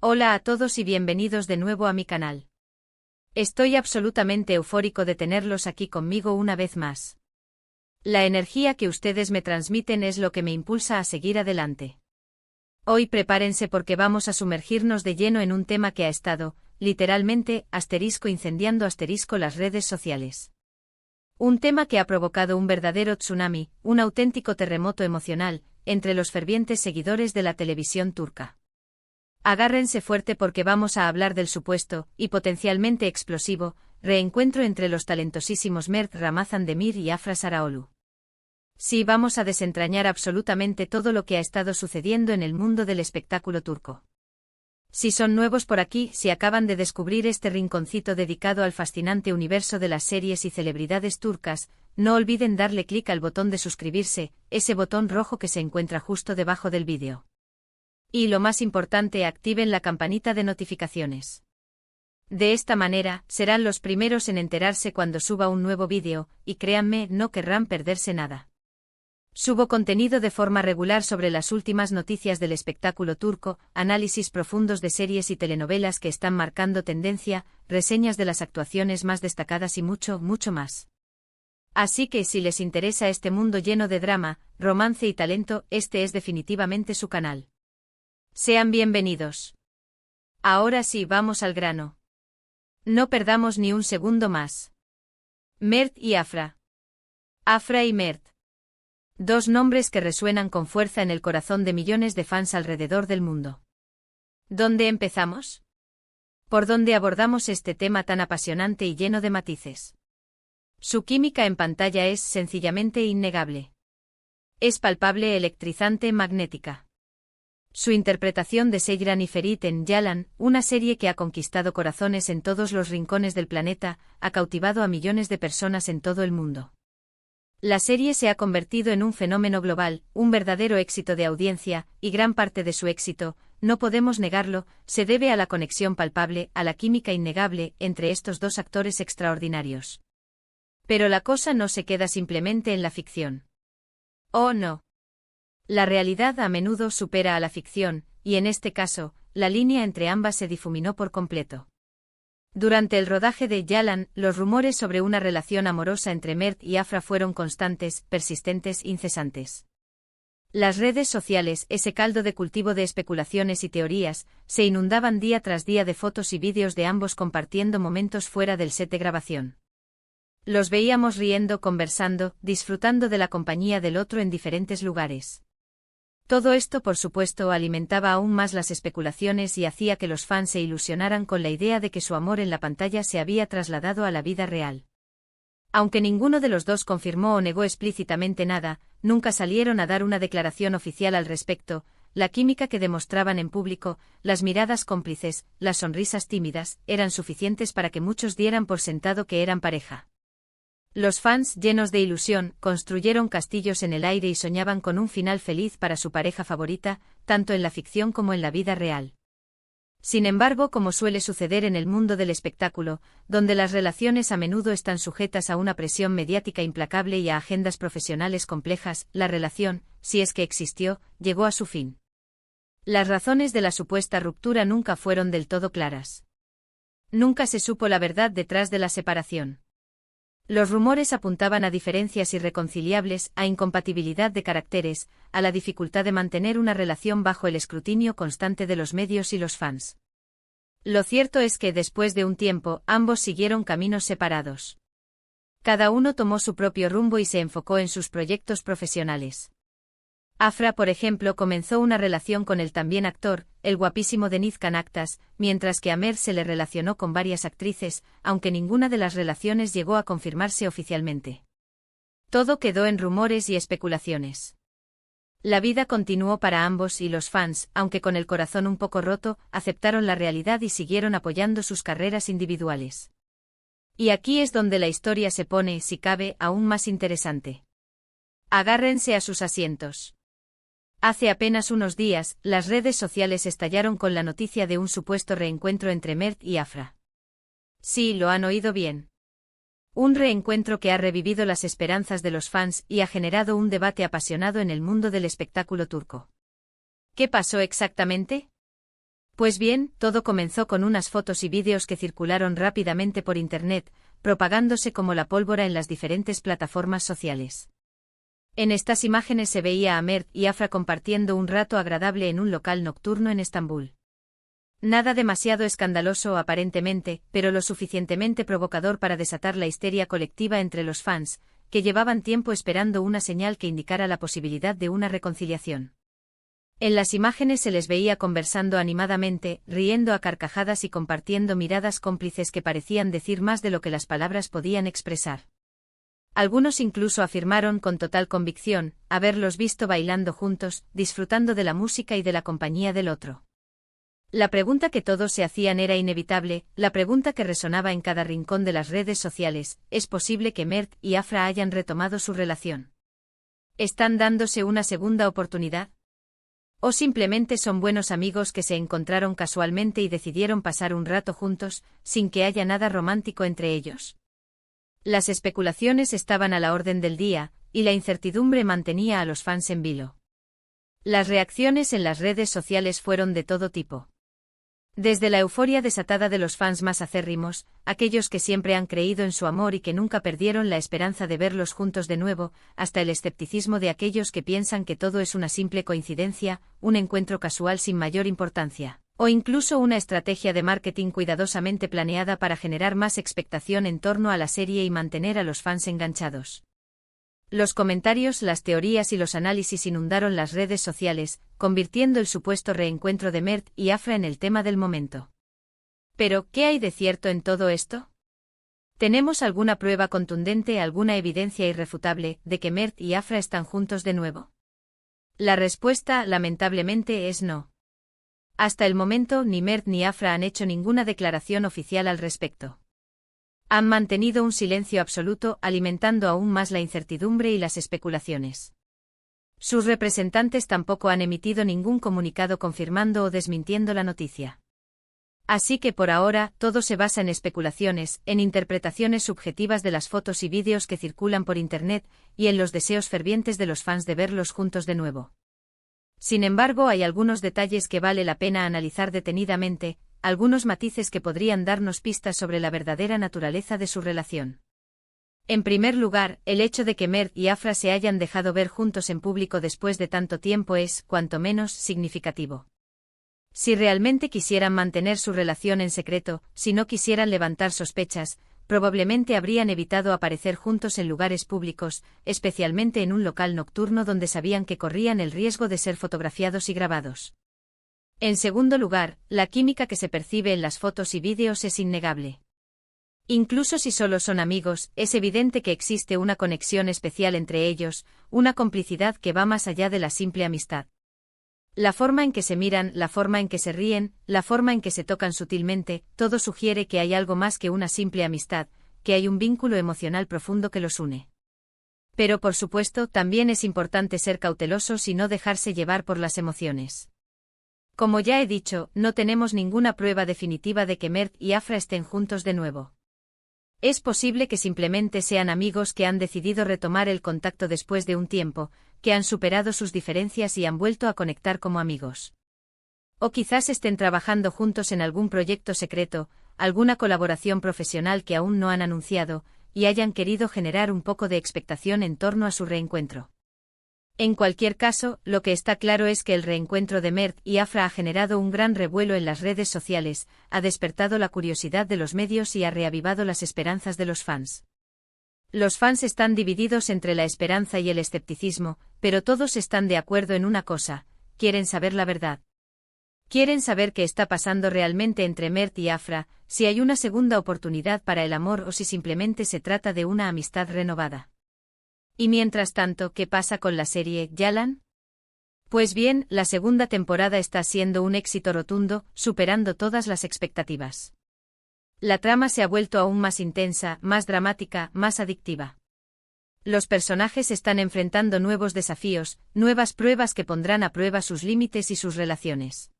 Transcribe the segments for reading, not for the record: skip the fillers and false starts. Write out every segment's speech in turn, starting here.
Hola a todos y bienvenidos de nuevo a mi canal. Estoy absolutamente eufórico de tenerlos aquí conmigo una vez más. La energía que ustedes me transmiten es lo que me impulsa a seguir adelante. Hoy prepárense porque vamos a sumergirnos de lleno en un tema que ha estado, literalmente, incendiando las redes sociales. Un tema que ha provocado un verdadero tsunami, un auténtico terremoto emocional, entre los fervientes seguidores de la televisión turca. Agárrense fuerte porque vamos a hablar del supuesto, y potencialmente explosivo, reencuentro entre los talentosísimos Mert Ramazan Demir y Afra Saraoglu. Sí, vamos a desentrañar absolutamente todo lo que ha estado sucediendo en el mundo del espectáculo turco. Si son nuevos por aquí, si acaban de descubrir este rinconcito dedicado al fascinante universo de las series y celebridades turcas, no olviden darle clic al botón de suscribirse, ese botón rojo que se encuentra justo debajo del vídeo. Y lo más importante, activen la campanita de notificaciones. De esta manera, serán los primeros en enterarse cuando suba un nuevo vídeo, y créanme, no querrán perderse nada. Subo contenido de forma regular sobre las últimas noticias del espectáculo turco, análisis profundos de series y telenovelas que están marcando tendencia, reseñas de las actuaciones más destacadas y mucho, mucho más. Así que si les interesa este mundo lleno de drama, romance y talento, este es definitivamente su canal. Sean bienvenidos. Ahora sí, vamos al grano. No perdamos ni un segundo más. Mert y Afra. Afra y Mert. Dos nombres que resuenan con fuerza en el corazón de millones de fans alrededor del mundo. ¿Dónde empezamos? ¿Por dónde abordamos este tema tan apasionante y lleno de matices? Su química en pantalla es sencillamente innegable. Es palpable, electrizante, magnética. Su interpretación de Seyran y Ferit en Yalan, una serie que ha conquistado corazones en todos los rincones del planeta, ha cautivado a millones de personas en todo el mundo. La serie se ha convertido en un fenómeno global, un verdadero éxito de audiencia, y gran parte de su éxito, no podemos negarlo, se debe a la conexión palpable, a la química innegable, entre estos dos actores extraordinarios. Pero la cosa no se queda simplemente en la ficción. Oh no. La realidad a menudo supera a la ficción, y en este caso, la línea entre ambas se difuminó por completo. Durante el rodaje de Yalan, los rumores sobre una relación amorosa entre Mert y Afra fueron constantes, persistentes, incesantes. Las redes sociales, ese caldo de cultivo de especulaciones y teorías, se inundaban día tras día de fotos y vídeos de ambos compartiendo momentos fuera del set de grabación. Los veíamos riendo, conversando, disfrutando de la compañía del otro en diferentes lugares. Todo esto, por supuesto, alimentaba aún más las especulaciones y hacía que los fans se ilusionaran con la idea de que su amor en la pantalla se había trasladado a la vida real. Aunque ninguno de los dos confirmó o negó explícitamente nada, nunca salieron a dar una declaración oficial al respecto, la química que demostraban en público, las miradas cómplices, las sonrisas tímidas, eran suficientes para que muchos dieran por sentado que eran pareja. Los fans, llenos de ilusión, construyeron castillos en el aire y soñaban con un final feliz para su pareja favorita, tanto en la ficción como en la vida real. Sin embargo, como suele suceder en el mundo del espectáculo, donde las relaciones a menudo están sujetas a una presión mediática implacable y a agendas profesionales complejas, la relación, si es que existió, llegó a su fin. Las razones de la supuesta ruptura nunca fueron del todo claras. Nunca se supo la verdad detrás de la separación. Los rumores apuntaban a diferencias irreconciliables, a incompatibilidad de caracteres, a la dificultad de mantener una relación bajo el escrutinio constante de los medios y los fans. Lo cierto es que después de un tiempo, ambos siguieron caminos separados. Cada uno tomó su propio rumbo y se enfocó en sus proyectos profesionales. Afra, por ejemplo, comenzó una relación con el también actor, el guapísimo Deniz Canactas, mientras que a Mert se le relacionó con varias actrices, aunque ninguna de las relaciones llegó a confirmarse oficialmente. Todo quedó en rumores y especulaciones. La vida continuó para ambos y los fans, aunque con el corazón un poco roto, aceptaron la realidad y siguieron apoyando sus carreras individuales. Y aquí es donde la historia se pone, si cabe, aún más interesante. Agárrense a sus asientos. Hace apenas unos días, las redes sociales estallaron con la noticia de un supuesto reencuentro entre Mert y Afra. Sí, lo han oído bien. Un reencuentro que ha revivido las esperanzas de los fans y ha generado un debate apasionado en el mundo del espectáculo turco. ¿Qué pasó exactamente? Pues bien, todo comenzó con unas fotos y vídeos que circularon rápidamente por Internet, propagándose como la pólvora en las diferentes plataformas sociales. En estas imágenes se veía a Mert y Afra compartiendo un rato agradable en un local nocturno en Estambul. Nada demasiado escandaloso aparentemente, pero lo suficientemente provocador para desatar la histeria colectiva entre los fans, que llevaban tiempo esperando una señal que indicara la posibilidad de una reconciliación. En las imágenes se les veía conversando animadamente, riendo a carcajadas y compartiendo miradas cómplices que parecían decir más de lo que las palabras podían expresar. Algunos incluso afirmaron con total convicción haberlos visto bailando juntos, disfrutando de la música y de la compañía del otro. La pregunta que todos se hacían era inevitable, la pregunta que resonaba en cada rincón de las redes sociales: ¿es posible que Mert y Afra hayan retomado su relación? ¿Están dándose una segunda oportunidad? ¿O simplemente son buenos amigos que se encontraron casualmente y decidieron pasar un rato juntos, sin que haya nada romántico entre ellos? Las especulaciones estaban a la orden del día, y la incertidumbre mantenía a los fans en vilo. Las reacciones en las redes sociales fueron de todo tipo. Desde la euforia desatada de los fans más acérrimos, aquellos que siempre han creído en su amor y que nunca perdieron la esperanza de verlos juntos de nuevo, hasta el escepticismo de aquellos que piensan que todo es una simple coincidencia, un encuentro casual sin mayor importancia, o incluso una estrategia de marketing cuidadosamente planeada para generar más expectación en torno a la serie y mantener a los fans enganchados. Los comentarios, las teorías y los análisis inundaron las redes sociales, convirtiendo el supuesto reencuentro de Mert y Afra en el tema del momento. Pero, ¿qué hay de cierto en todo esto? ¿Tenemos alguna prueba contundente, alguna evidencia irrefutable, de que Mert y Afra están juntos de nuevo? La respuesta, lamentablemente, es no. Hasta el momento, ni Mert ni Afra han hecho ninguna declaración oficial al respecto. Han mantenido un silencio absoluto, alimentando aún más la incertidumbre y las especulaciones. Sus representantes tampoco han emitido ningún comunicado confirmando o desmintiendo la noticia. Así que por ahora, todo se basa en especulaciones, en interpretaciones subjetivas de las fotos y vídeos que circulan por Internet, y en los deseos fervientes de los fans de verlos juntos de nuevo. Sin embargo, hay algunos detalles que vale la pena analizar detenidamente, algunos matices que podrían darnos pistas sobre la verdadera naturaleza de su relación. En primer lugar, el hecho de que Mert y Afra se hayan dejado ver juntos en público después de tanto tiempo es, cuanto menos, significativo. Si realmente quisieran mantener su relación en secreto, si no quisieran levantar sospechas, probablemente habrían evitado aparecer juntos en lugares públicos, especialmente en un local nocturno donde sabían que corrían el riesgo de ser fotografiados y grabados. En segundo lugar, la química que se percibe en las fotos y vídeos es innegable. Incluso si solo son amigos, es evidente que existe una conexión especial entre ellos, una complicidad que va más allá de la simple amistad. La forma en que se miran, la forma en que se ríen, la forma en que se tocan sutilmente, todo sugiere que hay algo más que una simple amistad, que hay un vínculo emocional profundo que los une. Pero por supuesto, también es importante ser cautelosos y no dejarse llevar por las emociones. Como ya he dicho, no tenemos ninguna prueba definitiva de que Mert y Afra estén juntos de nuevo. Es posible que simplemente sean amigos que han decidido retomar el contacto después de un tiempo, que han superado sus diferencias y han vuelto a conectar como amigos. O quizás estén trabajando juntos en algún proyecto secreto, alguna colaboración profesional que aún no han anunciado, y hayan querido generar un poco de expectación en torno a su reencuentro. En cualquier caso, lo que está claro es que el reencuentro de Mert y Afra ha generado un gran revuelo en las redes sociales, ha despertado la curiosidad de los medios y ha reavivado las esperanzas de los fans. Los fans están divididos entre la esperanza y el escepticismo, pero todos están de acuerdo en una cosa: quieren saber la verdad. Quieren saber qué está pasando realmente entre Mert y Afra, si hay una segunda oportunidad para el amor o si simplemente se trata de una amistad renovada. Y mientras tanto, ¿qué pasa con la serie Yalan? Pues bien, la segunda temporada está siendo un éxito rotundo, superando todas las expectativas. La trama se ha vuelto aún más intensa, más dramática, más adictiva. Los personajes están enfrentando nuevos desafíos, nuevas pruebas que pondrán a prueba sus límites y sus relaciones.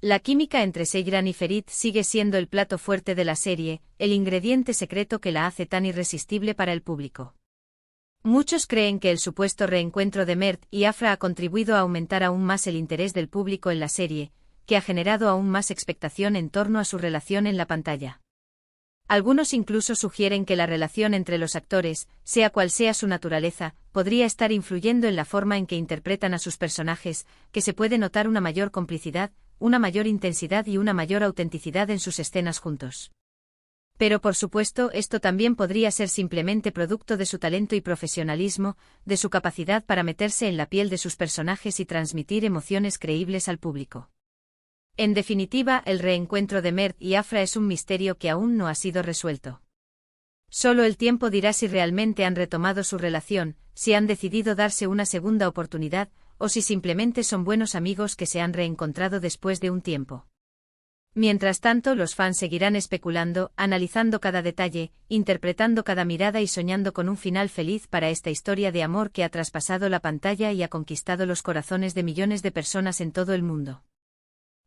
La química entre Seyran y Ferit sigue siendo el plato fuerte de la serie, el ingrediente secreto que la hace tan irresistible para el público. Muchos creen que el supuesto reencuentro de Mert y Afra ha contribuido a aumentar aún más el interés del público en la serie, que ha generado aún más expectación en torno a su relación en la pantalla. Algunos incluso sugieren que la relación entre los actores, sea cual sea su naturaleza, podría estar influyendo en la forma en que interpretan a sus personajes, que se puede notar una mayor complicidad, una mayor intensidad y una mayor autenticidad en sus escenas juntos. Pero por supuesto, esto también podría ser simplemente producto de su talento y profesionalismo, de su capacidad para meterse en la piel de sus personajes y transmitir emociones creíbles al público. En definitiva, el reencuentro de Mert y Afra es un misterio que aún no ha sido resuelto. Solo el tiempo dirá si realmente han retomado su relación, si han decidido darse una segunda oportunidad, o si simplemente son buenos amigos que se han reencontrado después de un tiempo. Mientras tanto, los fans seguirán especulando, analizando cada detalle, interpretando cada mirada y soñando con un final feliz para esta historia de amor que ha traspasado la pantalla y ha conquistado los corazones de millones de personas en todo el mundo.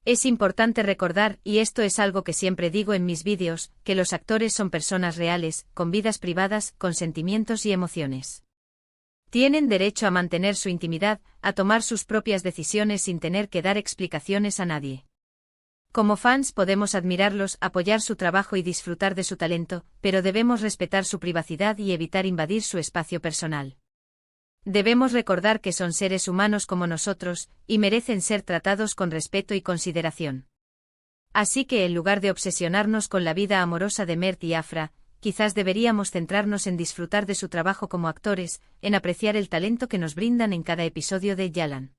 Es importante recordar, y esto es algo que siempre digo en mis vídeos, que los actores son personas reales, con vidas privadas, con sentimientos y emociones. Tienen derecho a mantener su intimidad, a tomar sus propias decisiones sin tener que dar explicaciones a nadie. Como fans podemos admirarlos, apoyar su trabajo y disfrutar de su talento, pero debemos respetar su privacidad y evitar invadir su espacio personal. Debemos recordar que son seres humanos como nosotros, y merecen ser tratados con respeto y consideración. Así que en lugar de obsesionarnos con la vida amorosa de Mert y Afra, quizás deberíamos centrarnos en disfrutar de su trabajo como actores, en apreciar el talento que nos brindan en cada episodio de Yalan.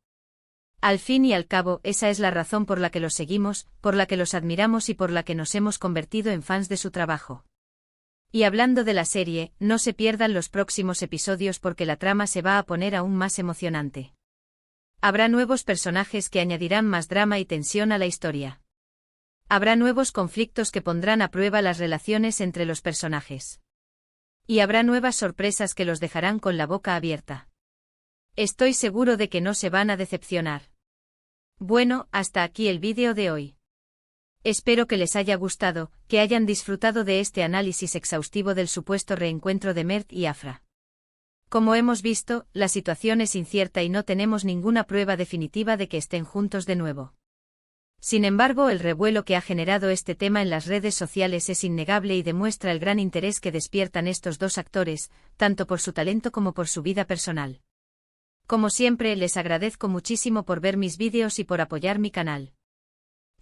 Al fin y al cabo, esa es la razón por la que los seguimos, por la que los admiramos y por la que nos hemos convertido en fans de su trabajo. Y hablando de la serie, no se pierdan los próximos episodios porque la trama se va a poner aún más emocionante. Habrá nuevos personajes que añadirán más drama y tensión a la historia. Habrá nuevos conflictos que pondrán a prueba las relaciones entre los personajes. Y habrá nuevas sorpresas que los dejarán con la boca abierta. Estoy seguro de que no se van a decepcionar. Bueno, hasta aquí el vídeo de hoy. Espero que les haya gustado, que hayan disfrutado de este análisis exhaustivo del supuesto reencuentro de Mert y Afra. Como hemos visto, la situación es incierta y no tenemos ninguna prueba definitiva de que estén juntos de nuevo. Sin embargo, el revuelo que ha generado este tema en las redes sociales es innegable y demuestra el gran interés que despiertan estos dos actores, tanto por su talento como por su vida personal. Como siempre, les agradezco muchísimo por ver mis vídeos y por apoyar mi canal.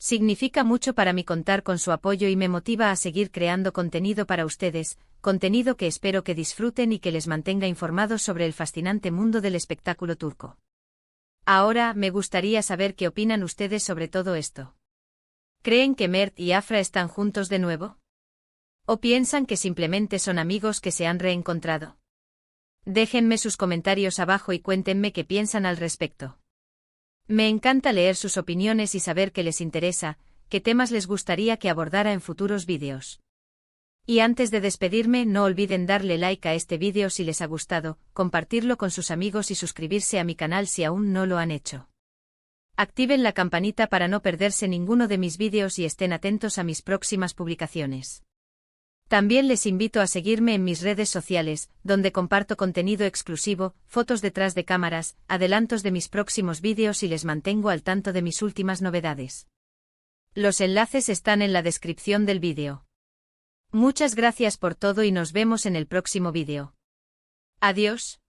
Significa mucho para mí contar con su apoyo y me motiva a seguir creando contenido para ustedes, contenido que espero que disfruten y que les mantenga informados sobre el fascinante mundo del espectáculo turco. Ahora, me gustaría saber qué opinan ustedes sobre todo esto. ¿Creen que Mert y Afra están juntos de nuevo? ¿O piensan que simplemente son amigos que se han reencontrado? Déjenme sus comentarios abajo y cuéntenme qué piensan al respecto. Me encanta leer sus opiniones y saber qué les interesa, qué temas les gustaría que abordara en futuros vídeos. Y antes de despedirme, no olviden darle like a este vídeo si les ha gustado, compartirlo con sus amigos y suscribirse a mi canal si aún no lo han hecho. Activen la campanita para no perderse ninguno de mis vídeos y estén atentos a mis próximas publicaciones. También les invito a seguirme en mis redes sociales, donde comparto contenido exclusivo, fotos detrás de cámaras, adelantos de mis próximos vídeos y les mantengo al tanto de mis últimas novedades. Los enlaces están en la descripción del vídeo. Muchas gracias por todo y nos vemos en el próximo vídeo. Adiós.